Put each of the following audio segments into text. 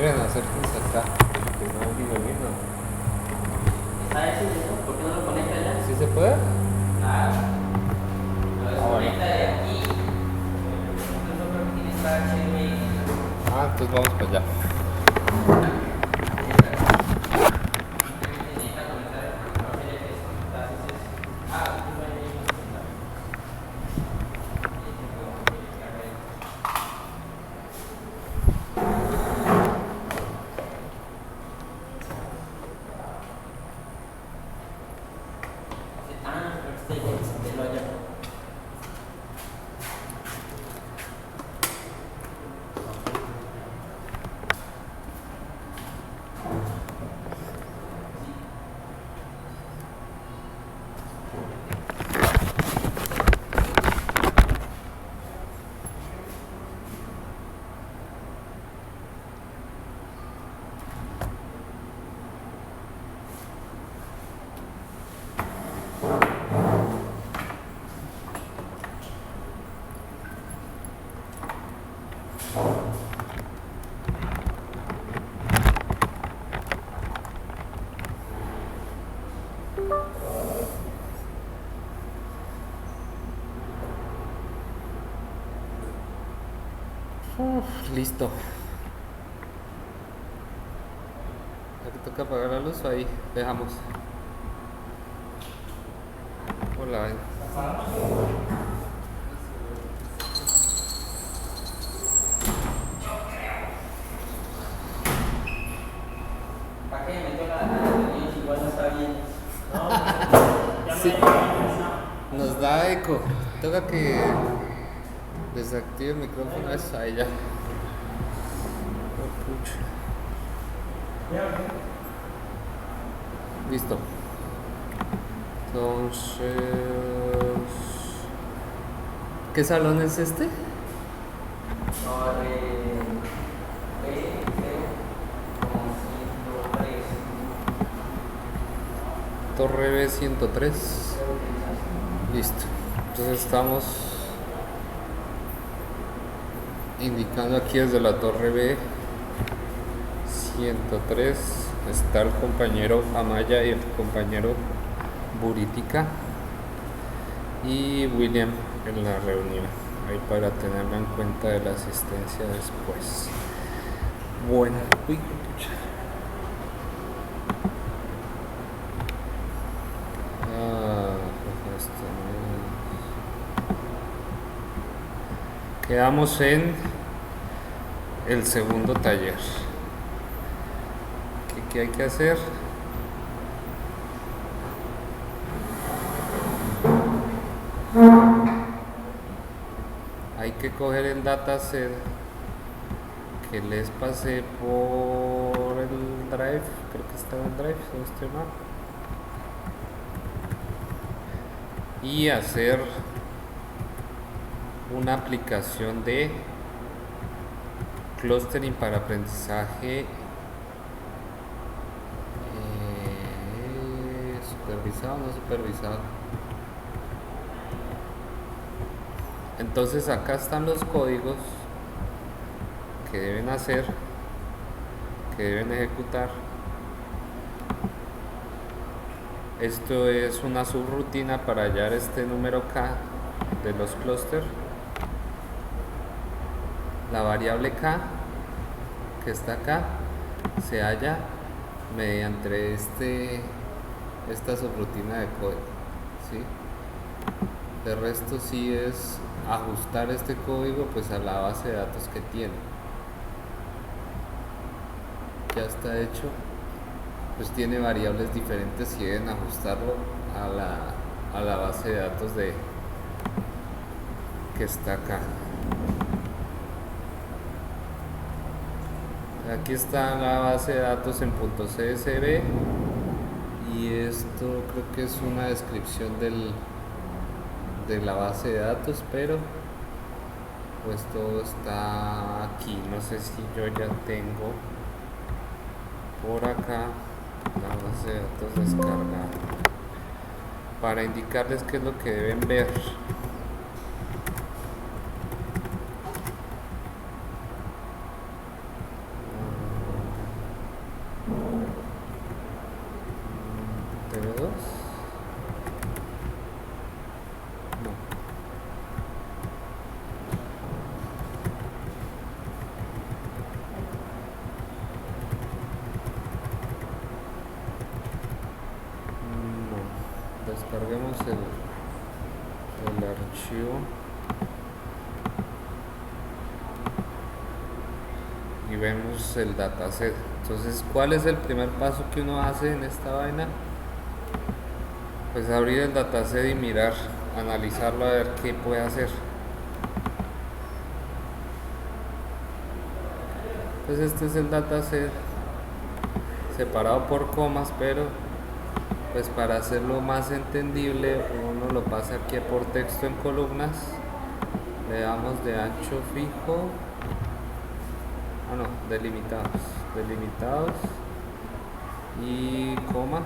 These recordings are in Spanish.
quieren, acérquense acá. Que no digo bien, ¿no? ¿Está hecho eso? ¿Por qué no lo conecta ya? ¿Sí se puede? Claro. Lo bueno. desconecta de aquí. Incluso creo que tiene esta HDMI. Entonces vamos para allá. Simplemente necesita conectar el conector de eso. Entonces es. Incluso ahí mismo se conecta. Y tengo que conectar ahí. Pero este lo haya. Listo. Aquí toca apagar la luz, ahí dejamos. Hola. ¿Para qué metió la anterior? Igual no está bien. No, ya Sí. me Nos da eco. Toca que desactive el micrófono. Eso, ahí ya. Oh, pucha. Listo. Entonces, ¿qué salón es este? Torre B103. Listo. Entonces estamos indicando aquí desde la torre B103. Está el compañero Amaya y el compañero Buritica y William en la reunión. Ahí para tenerlo en cuenta de la asistencia después. Bueno, uy, pucha. Quedamos en el segundo taller. ¿Qué hay que hacer? Hay que coger el dataset que les pasé por el drive, creo que está en el drive, si no estoy mal, y hacer una aplicación de clustering para aprendizaje supervisado o no supervisado. Entonces acá están los códigos que deben hacer, que deben ejecutar. Esto es una subrutina para hallar este número K de los clústeres. La variable K que está acá se halla mediante esta subrutina de código, ¿sí? De resto sí es ajustar este código pues a la base de datos que tiene. Ya está hecho, pues tiene variables diferentes y deben ajustarlo a la base de datos que está acá. Aquí está la base de datos en .csv y esto creo que es una descripción de la base de datos, pero pues todo está aquí. No sé si yo ya tengo por acá la base de datos descargada para indicarles qué es lo que deben ver. descarguemos el archivo y vemos el dataset. Entonces, ¿cuál es el primer paso que uno hace en esta vaina? Pues abrir el dataset y mirar, analizarlo a ver qué puede hacer. Pues este es el dataset separado por comas, pero pues para hacerlo más entendible uno lo pasa aquí por texto en columnas, le damos de ancho fijo, delimitados y coma,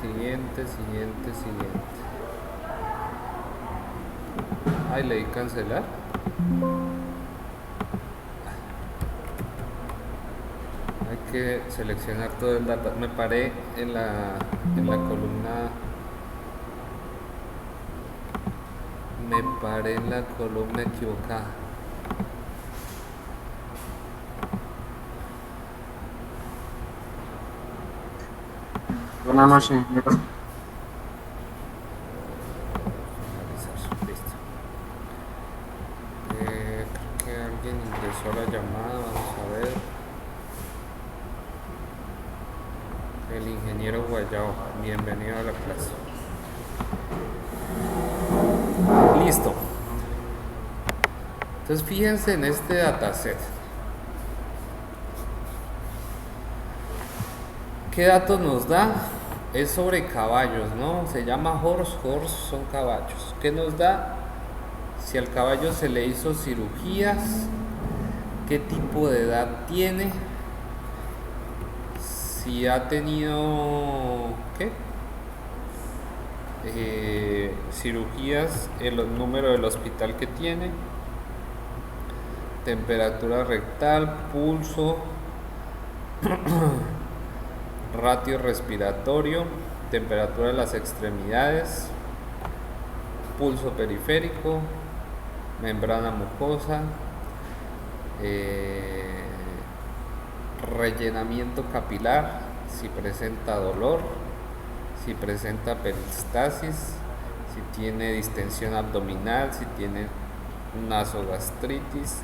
siguiente. Ahí le di cancelar. Hay que seleccionar todo el data. Me paré en la columna. Me paré en la columna equivocada. Buenas noches. Finalizar. Listo. Creo que alguien ingresó a la llamada. Vamos a ver. El ingeniero Guayao. Bienvenido a la clase. Listo. Entonces fíjense en este dataset. ¿Qué datos nos da? Es sobre caballos, ¿no? Se llama horse son caballos. ¿Qué nos da? Si al caballo se le hizo cirugías, qué tipo de edad tiene, si ha tenido cirugías, el número del hospital que tiene, temperatura rectal, pulso, ratio respiratorio, temperatura de las extremidades, pulso periférico, membrana mucosa, rellenamiento capilar, si presenta dolor, si presenta peristalsis, si tiene distensión abdominal, si tiene nasogastritis,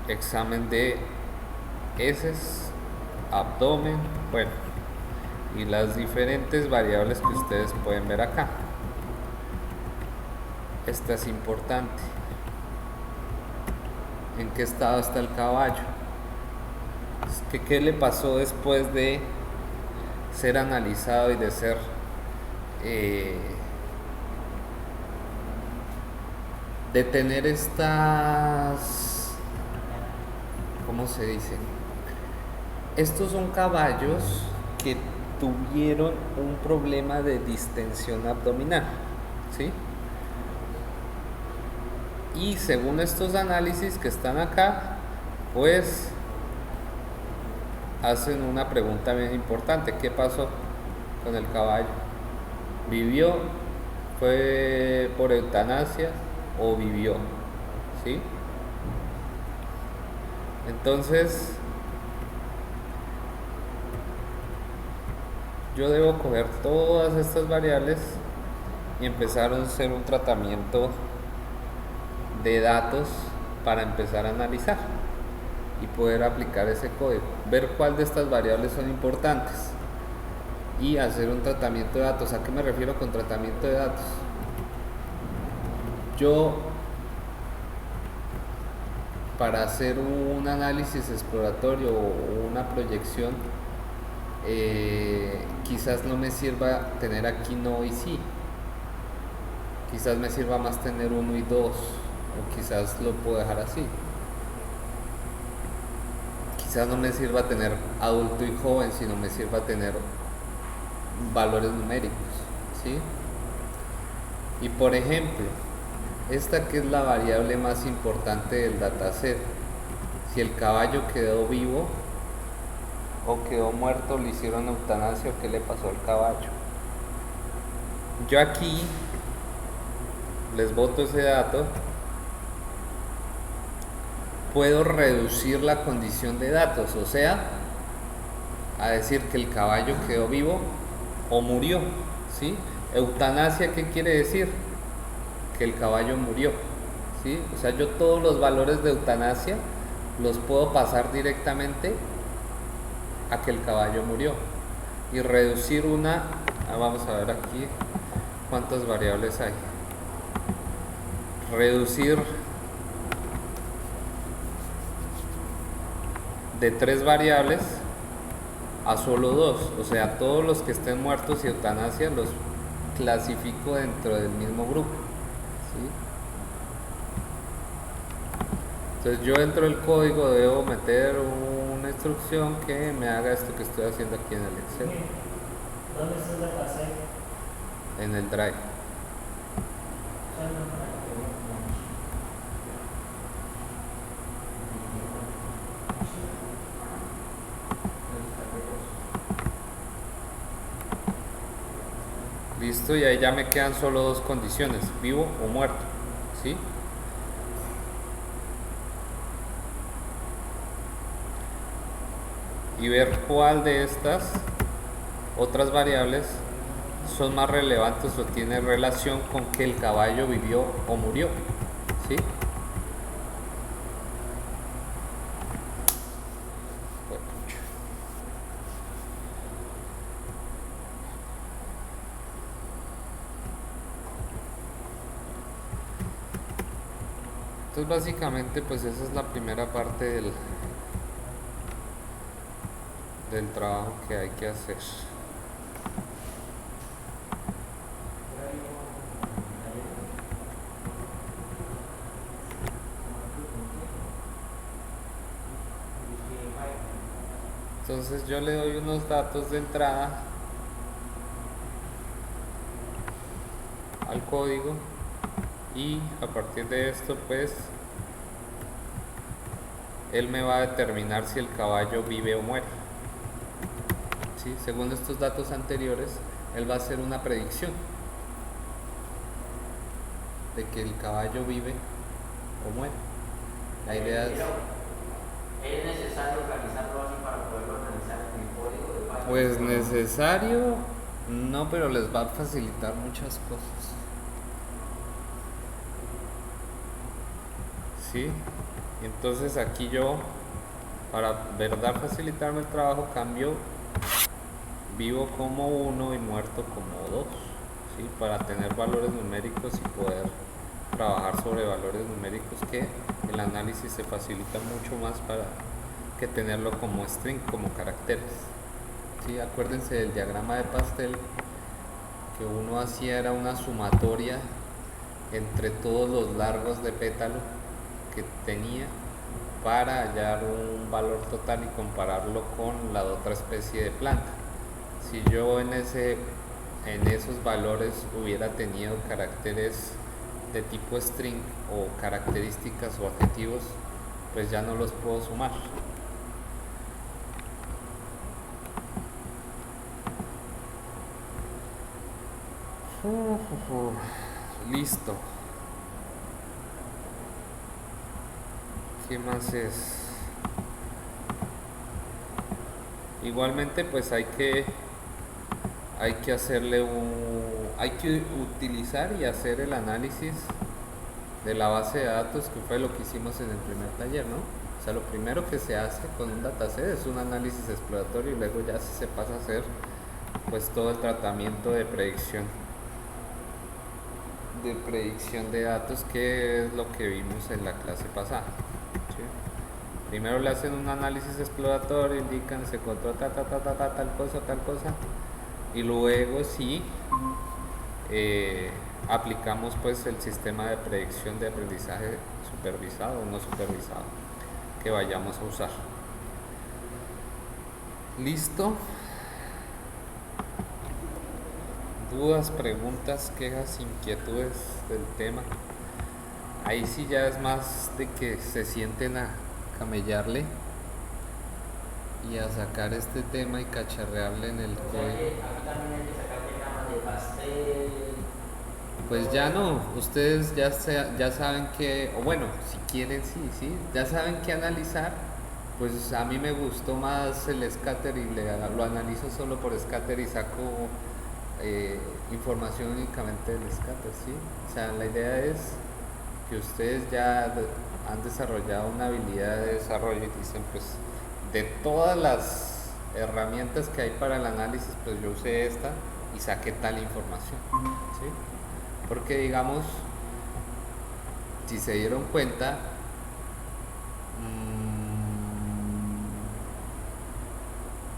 examen de heces, abdomen, bueno, y las diferentes variables que ustedes pueden ver acá. Esta es importante. ¿En qué estado está el caballo? ¿Qué le pasó después de ser analizado y de ser de tener estas, ¿cómo se dice? Estos son caballos que tuvieron un problema de distensión abdominal, ¿sí? Y según estos análisis que están acá, pues hacen una pregunta bien importante: ¿qué pasó con el caballo? ¿Vivió? ¿Fue por eutanasia o vivió? ¿Sí? Entonces yo debo coger todas estas variables y empezar a hacer un tratamiento de datos para empezar a analizar y poder aplicar ese código, ver cuál de estas variables son importantes y hacer un tratamiento de datos. ¿A qué me refiero con tratamiento de datos? Yo, para hacer un análisis exploratorio o una proyección, quizás no me sirva tener aquí no y sí, quizás me sirva más tener 1 y 2, o quizás lo puedo dejar así. Quizás no me sirva tener adulto y joven, sino me sirva tener valores numéricos, ¿sí? Y por ejemplo, esta que es la variable más importante del dataset, si el caballo quedó vivo o quedó muerto, le hicieron eutanasia o qué le pasó al caballo. Yo aquí les boto ese dato. Puedo reducir la condición de datos, o sea, a decir que el caballo quedó vivo o murió, ¿sí? Eutanasia, ¿qué quiere decir? Que el caballo murió, ¿sí? O sea, yo todos los valores de eutanasia los puedo pasar directamente a que el caballo murió y reducir vamos a ver aquí cuántas variables hay. Reducir de 3 variables a solo 2, o sea, todos los que estén muertos y eutanasia los clasifico dentro del mismo grupo, ¿sí? Entonces yo dentro del código debo meter una instrucción que me haga esto que estoy haciendo aquí en el Excel. ¿Dónde está la base? En el Drive. Listo, y ahí ya me quedan solo 2 condiciones, vivo o muerto, ¿sí? Y ver cuál de estas otras variables son más relevantes o tiene relación con que el caballo vivió o murió, ¿sí? Entonces básicamente pues esa es la primera parte del trabajo que hay que hacer. Entonces yo le doy unos datos de entrada al código y a partir de esto pues él me va a determinar si el caballo vive o muere, ¿sí? Según estos datos anteriores él va a hacer una predicción de que el caballo vive o muere. La idea es... ¿Es necesario organizarlo así para poderlo organizar en el código de Python? Pues necesario, no, pero les va a facilitar muchas cosas. ¿Sí? Entonces aquí yo, para verdad facilitarme el trabajo, cambio vivo como 1 y muerto como 2, ¿sí? Para tener valores numéricos y poder trabajar sobre valores numéricos, que el análisis se facilita mucho más para que tenerlo como string, como caracteres. ¿Sí? Acuérdense del diagrama de pastel, que uno hacía era una sumatoria entre todos los largos de pétalo que tenía para hallar un valor total y compararlo con la otra especie de planta. Si yo en esos valores hubiera tenido caracteres de tipo string o características o adjetivos, pues ya no los puedo sumar. Listo. ¿Qué más es? Igualmente pues hay que hacerle hay que utilizar y hacer el análisis de la base de datos, que fue lo que hicimos en el primer taller, ¿no? O sea, lo primero que se hace con un dataset es un análisis exploratorio y luego ya se pasa a hacer pues todo el tratamiento de predicción de datos, que es lo que vimos en la clase pasada, ¿sí? Primero le hacen un análisis exploratorio, indican se encontró tal cosa, y luego sí aplicamos pues el sistema de predicción de aprendizaje supervisado o no supervisado que vayamos a usar. ¿Listo? ¿Dudas, preguntas, quejas, inquietudes del tema? Ahí sí ya es más de que se sienten a camellarle y a sacar este tema y cacharrearle en el código. Aquí también hay que sacar diagramas de pastel. Pues ya no, ustedes ya saben que, o bueno, si quieren, sí, ya saben qué analizar Pues a mí me gustó más el scatter y lo analizo solo por scatter y saco información únicamente del scatter, ¿sí? O sea, la idea es que ustedes ya han desarrollado una habilidad de desarrollo y dicen, pues, de todas las herramientas que hay para el análisis, pues yo usé esta y saqué tal información, ¿sí? Porque digamos, si se dieron cuenta,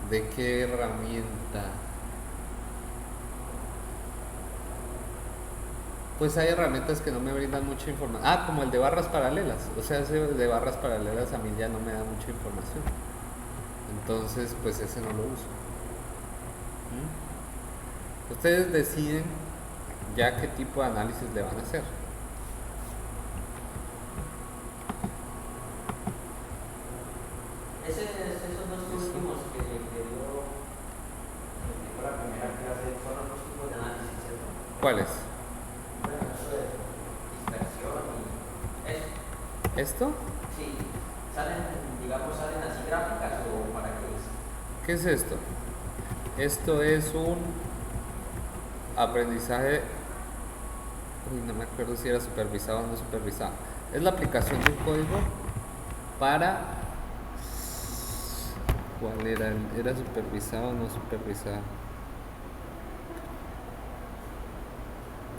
¿de qué herramienta? Pues hay herramientas que no me brindan mucha información. Ah, como el de barras paralelas. O sea, ese de barras paralelas a mí ya no me da mucha información. Entonces, pues ese no lo uso. ¿Mm? Ustedes deciden ya qué tipo de análisis le van a hacer. Esos dos últimos que dio la primera clase son los dos tipos de análisis, ¿cierto? ¿Cuáles? Bueno, eso de dispersión y eso. ¿Esto? Sí, salen, digamos, salen así gráficas o para qué es. ¿Qué es esto? Esto es un aprendizaje. Uy, no me acuerdo si era supervisado o no supervisado. Es la aplicación de un código para. ¿Cuál era? ¿Era supervisado o no supervisado?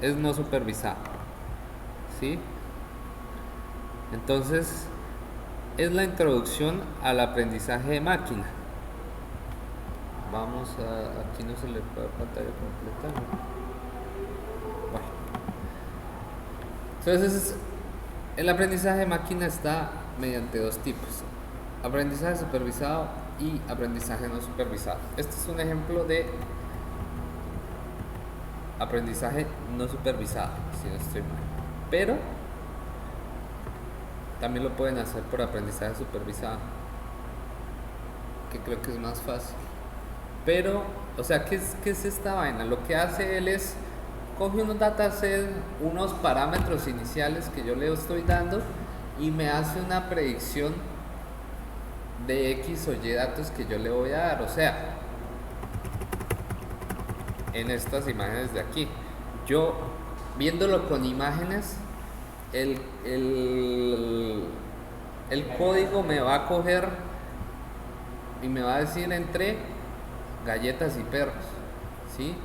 Es no supervisado, ¿sí? Entonces, es la introducción al aprendizaje de máquina. Vamos a. Aquí no se le puede pantalla completa. Bueno. Entonces, el aprendizaje de máquina está mediante dos tipos: aprendizaje supervisado y aprendizaje no supervisado. Este es un ejemplo de aprendizaje no supervisado, si no estoy mal. Pero también lo pueden hacer por aprendizaje supervisado, que creo que es más fácil. Pero, o sea, ¿qué es esta vaina? Lo que hace él es coge unos dataset, unos parámetros iniciales que yo le estoy dando y me hace una predicción de X o Y datos que yo le voy a dar. O sea, en estas imágenes de aquí, yo viéndolo con imágenes, el código me va a coger y me va a decir entre galletas y perros, ¿sí?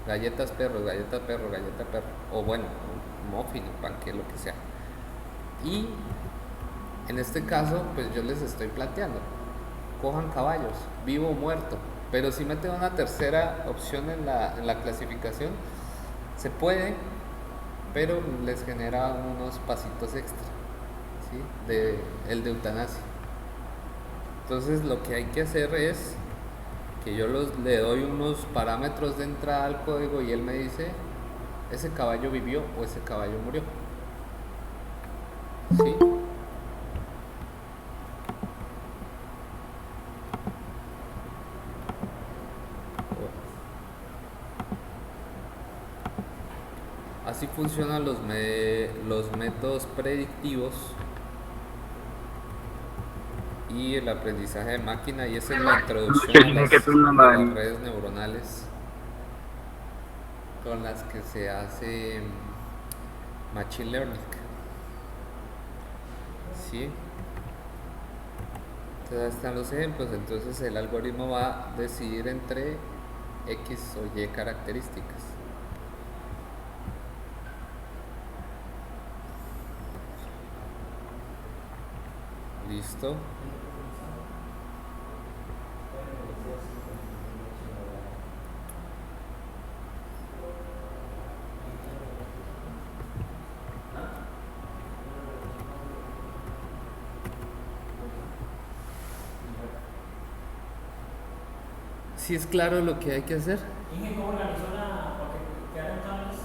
Galletas perros, galleta perro, galleta perro, o bueno, muffin, panque, lo que sea. Y en este caso, pues yo les estoy planteando, cojan caballos, vivo o muerto. Pero si meten una tercera opción en la clasificación, se puede, pero les genera unos pasitos extra, ¿sí? El de eutanasia. Entonces lo que hay que hacer es que yo le doy unos parámetros de entrada al código y él me dice, ese caballo vivió o ese caballo murió, ¿sí? Así funcionan los métodos predictivos y el aprendizaje de máquina, y esa es la introducción a las redes neuronales con las que se hace Machine Learning, ¿sí? Entonces están los ejemplos. Entonces el algoritmo va a decidir entre X o Y características. ¿Listo? ¿Sí es claro lo que hay que hacer? Inge, ¿cómo organizó para que quedaran tablas?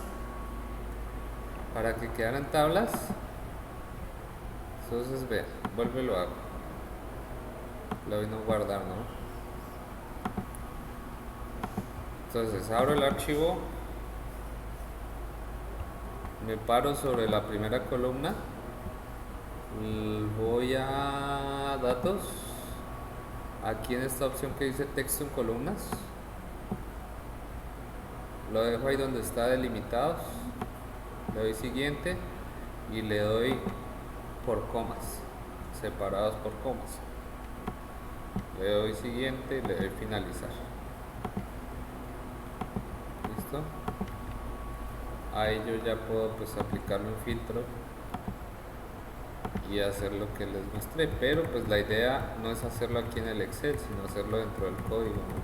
Para que quedaran tablas. Entonces vea, vuélvelo a hago. Lo voy a no guardar, ¿no? Entonces abro el archivo, me paro sobre la primera columna, voy a datos, aquí en esta opción que dice texto en columnas, lo dejo ahí donde está delimitados, le doy siguiente y le doy por comas, separados por comas. Le doy siguiente y le doy finalizar. ¿Listo? Ahí yo ya puedo pues aplicarle un filtro y hacer lo que les mostré, pero pues la idea no es hacerlo aquí en el Excel, sino hacerlo dentro del código, ¿no?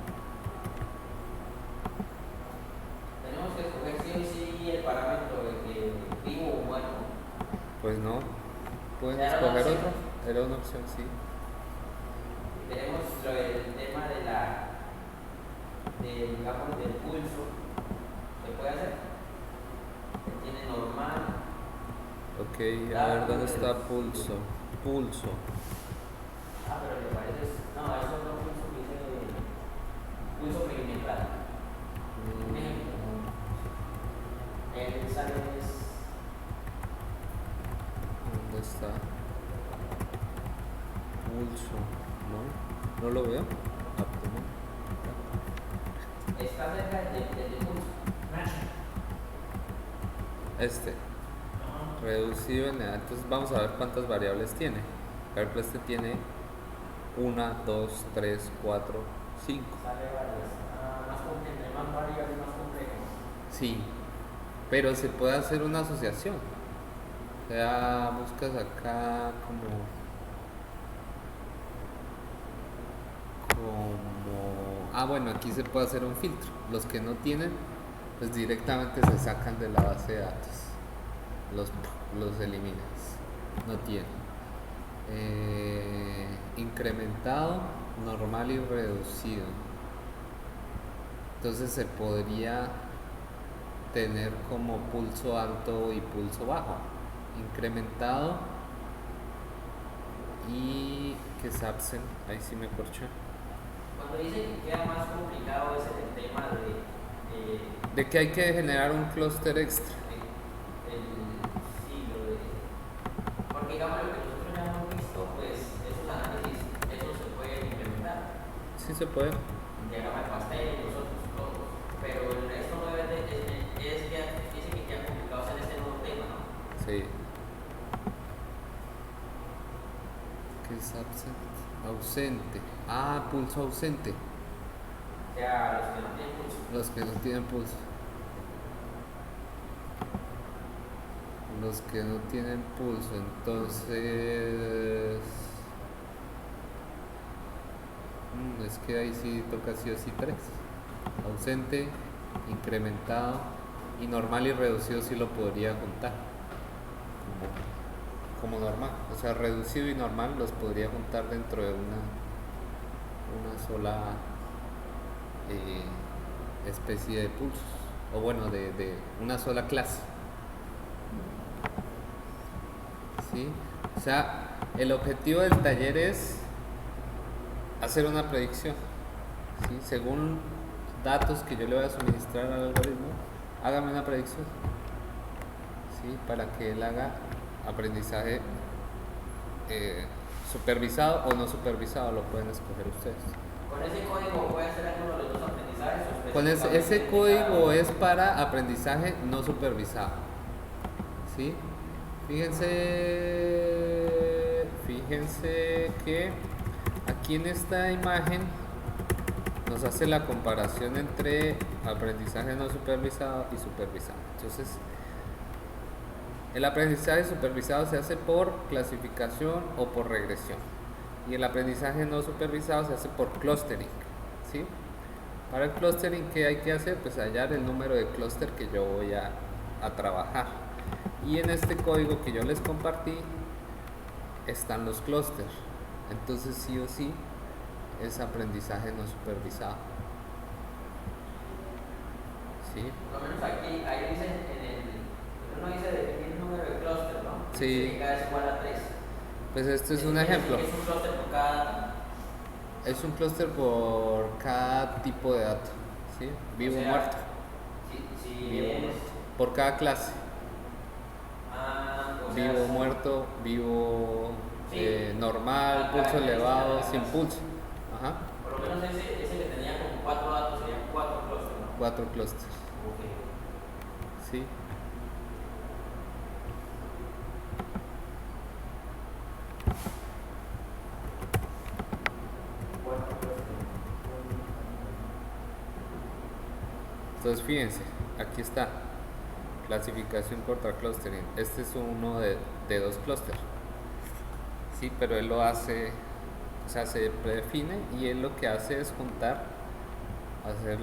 Tenemos que escoger sí o sí el parámetro de que vivo o muerto. Pues no, pueden Era una escoger opción. otro, era una opción, sí. Tenemos el tema digamos, del pulso. ¿Se puede hacer? Que tiene normal. Ok, a ver dónde está pulso. Pulso. Ah, pero le parece. No, es otro pulso que dice pulso perimetral. Un ejemplo. El sale es. ¿Dónde está? Pulso, ¿no? ¿No lo veo? Ah, pues no. Está cerca del pulso. Este, reducido en edad. Entonces vamos a ver cuántas variables tiene. Por ejemplo, este tiene 1, 2, 3, 4, 5. Sale varias. Entre más variables, más complejo. Sí, pero se puede hacer una asociación. O sea, buscas acá ah, bueno, aquí se puede hacer un filtro. Los que no tienen, pues directamente se sacan de la base de datos. Los eliminas. No tienen. Incrementado, normal y reducido. Entonces se podría tener como pulso alto y pulso bajo. Incrementado y que es absent. Ahí sí me corché. Cuando dice que queda más complicado es el tema De que hay que generar un clúster extra. porque digamos lo que nosotros ya hemos visto, pues esos análisis, eso se puede implementar. Sí se puede. Diagrama de pastel, nosotros todos. Pero el resto no debe dice que queda complicado hacer este nuevo tema, ¿no? Sí. ¿Qué es absent? Ausente. Ah, pulso ausente. O sea, los que no tienen pulso. Los que no tienen pulso. Los que no tienen pulso, entonces es que ahí sí toca sí o sí 3. Ausente, incrementado y normal y reducido sí lo podría juntar como normal. O sea, reducido y normal los podría juntar dentro de una sola especie de pulsos, o bueno, de una sola clase. ¿Sí? O sea, el objetivo del taller es hacer una predicción, ¿sí? Según datos que yo le voy a suministrar al algoritmo, hágame una predicción, ¿sí? Para que él haga aprendizaje supervisado o no supervisado, lo pueden escoger ustedes. ¿Con ese código puede hacer alguno de los dos aprendizajes? Con ese código es para aprendizaje no supervisado, ¿sí? Fíjense que aquí en esta imagen nos hace la comparación entre aprendizaje no supervisado y supervisado. Entonces, el aprendizaje supervisado se hace por clasificación o por regresión, y el aprendizaje no supervisado se hace por clustering, ¿sí? Para el clustering, ¿qué hay que hacer? Pues hallar el número de clúster que yo voy a trabajar. Y en este código que yo les compartí están los clústeres. Entonces sí o sí es aprendizaje no supervisado. ¿Sí? Por lo menos aquí, ahí dice uno dice definir el número de clúster, ¿no? Sí. Dice que cada es igual a 3. Pues este es un ejemplo. Es un clúster por cada dato. Es un clúster por cada tipo de dato, ¿sí? Vivo, o sea, muerto. Si Vivo, es... muerto. Por cada clase. o Vivo, sea, muerto, vivo sí. normal, Ah, pulso elevado, características. sin pulso. Ajá, Por lo menos ese que tenía como 4 datos serían 4 clústeres, ¿no? 4 clústeres. Ok. Sí. Entonces fíjense, aquí está, clasificación contra clustering. Este es uno de 2 clústeres. Sí, pero él lo hace, o sea, se predefine y él lo que hace es juntar, hacer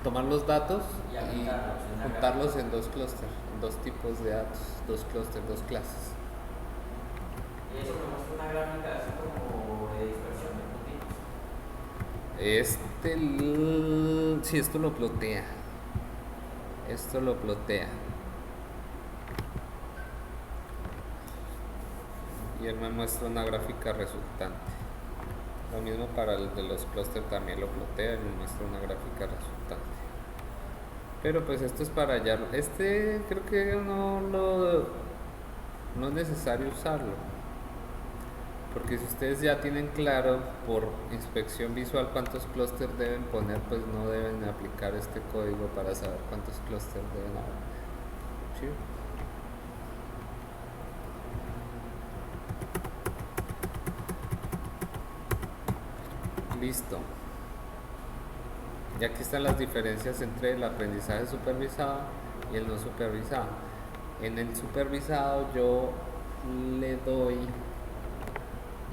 tomar los datos Y y aplicarlos en una juntarlos en 2 clústeres, en 2 tipos de datos, 2 clústeres, 2 clases. Y eso me muestra una gráfica así como de dispersión de puntitos. Sí, esto lo plotea. Esto lo plotea. Y él me muestra una gráfica resultante. Lo mismo para el de los clústeres, también lo plotea y me muestra una gráfica resultante. Pero pues esto es para hallarlo. Este creo que no es necesario usarlo. Porque si ustedes ya tienen claro por inspección visual cuántos clústeres deben poner, pues no deben aplicar este código para saber cuántos clústeres deben haber. ¿Sí? Listo. Y aquí están las diferencias entre el aprendizaje supervisado y el no supervisado. En el supervisado yo le doy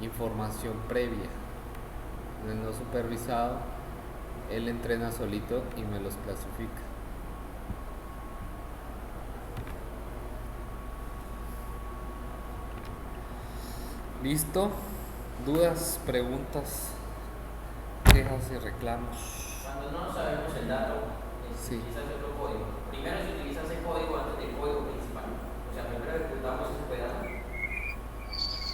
información previa. En el no supervisado él entrena solito y me los clasifica. Listo. ¿Dudas, preguntas, quejas y reclamos? Cuando no sabemos el dato, se Sí. utiliza otro código. Primero se utiliza ese código antes del código principal. O sea, primero ejecutamos ese pedazo.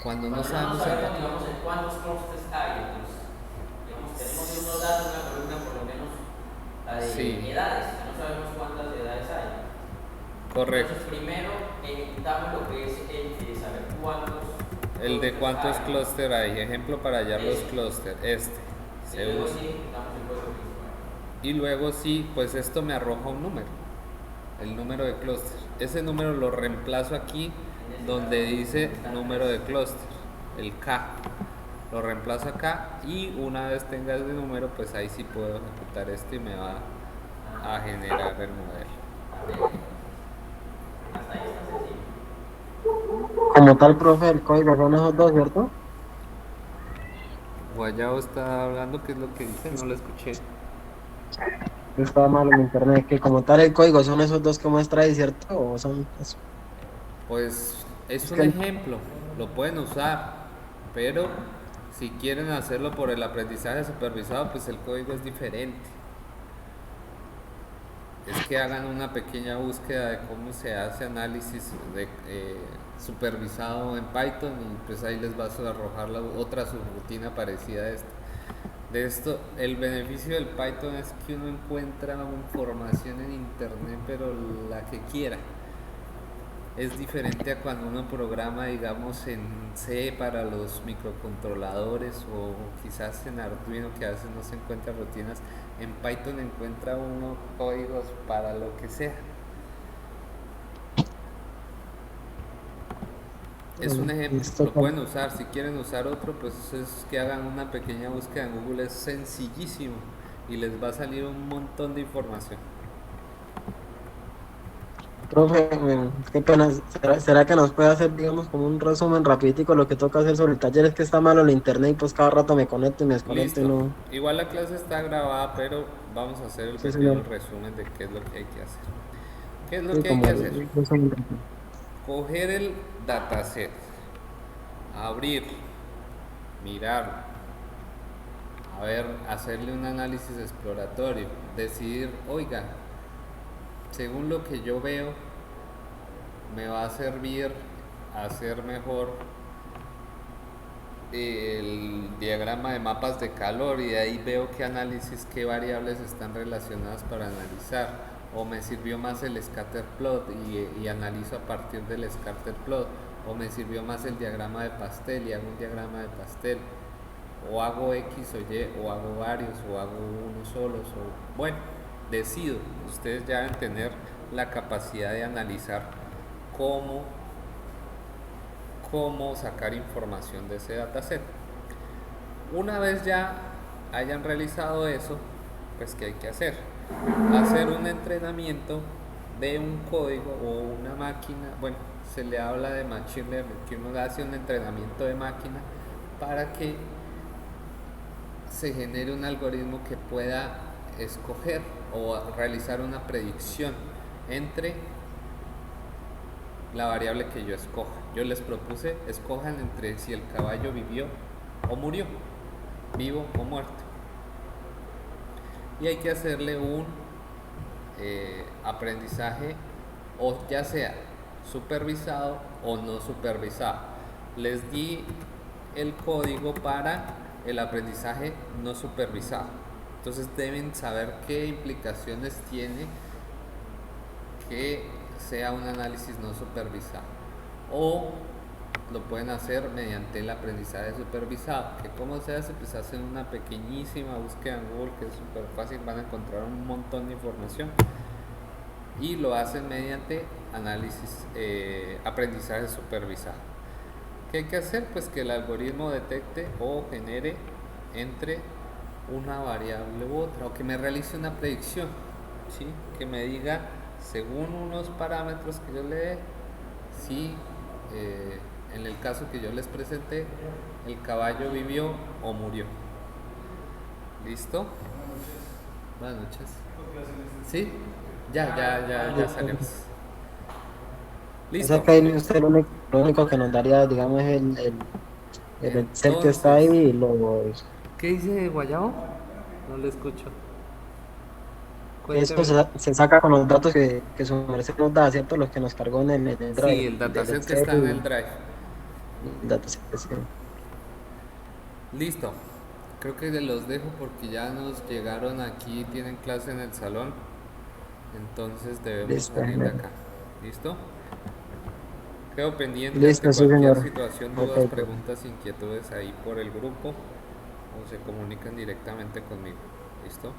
Cuando no Cuando sabemos el dato, digamos, en cuántos clústeres hay, pues, digamos, tenemos unos datos, una columna por lo menos la de Sí. edades, que no sabemos cuántas edades hay. correcto. Entonces, primero ejecutamos lo que es el de saber cuántos. El de cuántos hay. clústeres hay. Ejemplo para hallar los Este. clústeres. Este. Y Se luego usa. sí ejecutamos el código principal. Y luego sí, pues esto me arroja un número. El número de clúster. Ese número lo reemplazo aquí donde dice número de clúster. El K. Lo reemplazo acá y una vez tenga ese número, pues ahí sí puedo ejecutar esto y me va a generar el modelo. Hasta ahí está sencillo. Como tal, profe, el código son esos dos, ¿cierto? Guayabo está hablando, ¿qué es lo que dice? No lo escuché. Estaba mal en internet, que como tal el código son esos dos que muestra ahí, ¿cierto? O son eso. Pues es Es un que- ejemplo, lo pueden usar, pero si quieren hacerlo por el aprendizaje supervisado, pues el código es diferente. Es que hagan una pequeña búsqueda de cómo se hace análisis supervisado en Python y pues ahí les va a arrojar otra subrutina parecida a esta. De esto, el beneficio del Python es que uno encuentra información en internet, pero la que quiera. Es diferente a cuando uno programa, digamos, en C para los microcontroladores o quizás en Arduino, que a veces no se encuentra rutinas. En Python encuentra uno códigos para lo que sea. Es un ejemplo, Listo, lo pueden usar. Si quieren usar otro, pues es que hagan una pequeña búsqueda en Google, es sencillísimo y les va a salir un montón de información. profe, qué pena. ¿Será que nos puede hacer, digamos, como un resumen rapidito lo que toca hacer sobre el taller? Es que está malo el internet y pues cada rato me conecto y me desconecto y Listo. no. Igual la clase está grabada, pero vamos a hacer el Sí, pequeño señor. resumen de qué es lo que hay que hacer. ¿Qué es lo Sí, que hay como que el hacer? resumen rápido. Coger el dataset, abrir, mirar, a ver, hacerle un análisis exploratorio, decidir, oiga, según lo que yo veo, me va a servir hacer mejor el diagrama de mapas de calor y de ahí veo qué análisis, qué variables están relacionadas para analizar, o me sirvió más el scatter plot y analizo a partir del scatter plot, o me sirvió más el diagrama de pastel y hago un diagrama de pastel. o hago X o Y, o hago varios, o hago uno solos, o bueno, decido. Ustedes ya deben tener la capacidad de analizar cómo, cómo sacar información de ese dataset. Una vez ya hayan realizado eso, pues ¿qué hay que hacer? Hacer un entrenamiento de un código o una máquina. Bueno, se le habla de machine learning, que uno hace un entrenamiento de máquina para que se genere un algoritmo que pueda escoger o realizar una predicción entre la variable que yo escoja. Yo les propuse, escojan entre si el caballo vivió o murió, vivo o muerto. Y hay que hacerle un aprendizaje, o ya sea supervisado o no supervisado. Les di el código para el aprendizaje no supervisado. Entonces deben saber qué implicaciones tiene que sea un análisis no supervisado. O lo pueden hacer mediante el aprendizaje supervisado, que como se hace, pues hacen una pequeñísima búsqueda en Google, que es súper fácil, van a encontrar un montón de información, y lo hacen mediante análisis, aprendizaje supervisado. ¿Qué hay que hacer? Pues que el algoritmo detecte o genere entre una variable u otra, o que me realice una predicción, ¿sí? Que me diga, según unos parámetros que yo le dé, si en el caso que yo les presenté, el caballo vivió o murió. ¿Listo? Buenas noches. ¿Sí? Ya salimos. O Listo. sea que ahí usted lo único que nos daría, digamos, es el Excel que está ahí Entonces, y los... ¿qué dice Guayabo? No le escucho. Eso Cuénteme. se saca con los datos que su merced nos da, ¿cierto? Los que nos cargó en el Sí, drive el del dataset que Excel está en el drive. y el dataset. Sí. Listo. Creo que los dejo porque ya nos llegaron aquí, tienen clase en el salón. Entonces debemos Listo, salir de acá. ¿Listo? Quedo pendiente ante listo, sí, cualquier señor. situación, Ok, dudas, pues. preguntas, inquietudes ahí por el grupo, o se comunican directamente conmigo. ¿Listo?